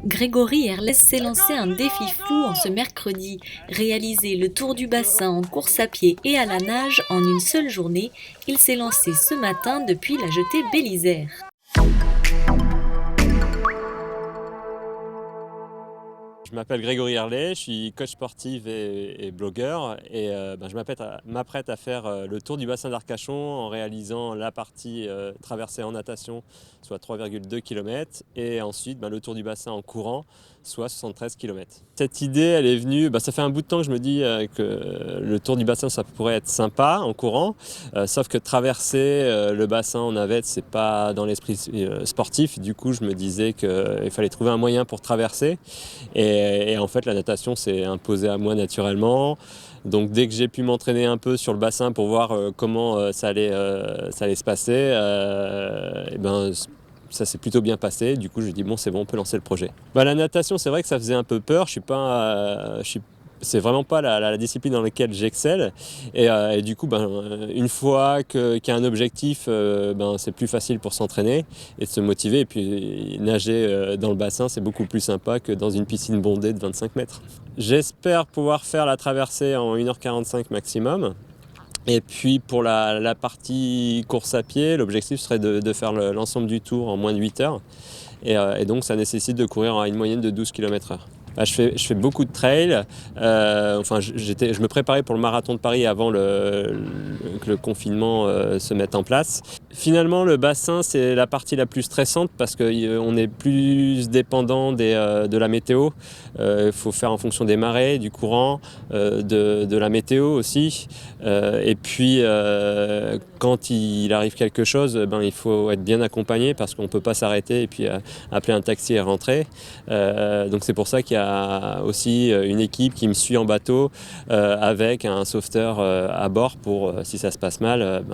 Grégory Herlès s'est lancé un défi fou en ce mercredi, réaliser le tour du bassin en course à pied et à la nage en une seule journée. Il s'est lancé ce matin depuis la jetée Bélisaire. Je m'appelle Grégory Herlé, je suis coach sportif et blogueur et je m'apprête à faire le tour du bassin d'Arcachon en réalisant la partie traversée en natation, soit 3,2 km, et ensuite le tour du bassin en courant, soit 73 km. Cette idée, elle est venue, ça fait un bout de temps que je me dis que le tour du bassin, ça pourrait être sympa en courant, sauf que traverser le bassin en navette, c'est pas dans l'esprit sportif. Du coup, je me disais qu'il fallait trouver un moyen pour traverser. Et en fait, la natation s'est imposée à moi naturellement. Donc dès que j'ai pu m'entraîner un peu sur le bassin pour voir comment ça allait se passer, ça s'est plutôt bien passé. Du coup, je dis bon, c'est bon, on peut lancer le projet. La natation, c'est vrai que ça faisait un peu peur. C'est vraiment pas la discipline dans laquelle j'excelle. Et du coup, une fois qu'il y a un objectif, c'est plus facile pour s'entraîner et de se motiver. Et puis nager dans le bassin, c'est beaucoup plus sympa que dans une piscine bondée de 25 mètres. J'espère pouvoir faire la traversée en 1h45 maximum. Et puis pour la partie course à pied, l'objectif serait de faire l'ensemble du tour en moins de 8 heures. Et donc ça nécessite de courir à une moyenne de 12 km/h. Je fais beaucoup de trail. Je me préparais pour le marathon de Paris avant que le confinement se mette en place. Finalement, le bassin, c'est la partie la plus stressante parce qu'on est plus dépendant de la météo. Il faut faire en fonction des marées, du courant, de la météo aussi. Et puis, quand il arrive quelque chose, il faut être bien accompagné parce qu'on ne peut pas s'arrêter et puis appeler un taxi et rentrer. Donc c'est pour ça qu'il y a aussi une équipe qui me suit en bateau avec un sauveteur à bord pour, si ça se passe mal,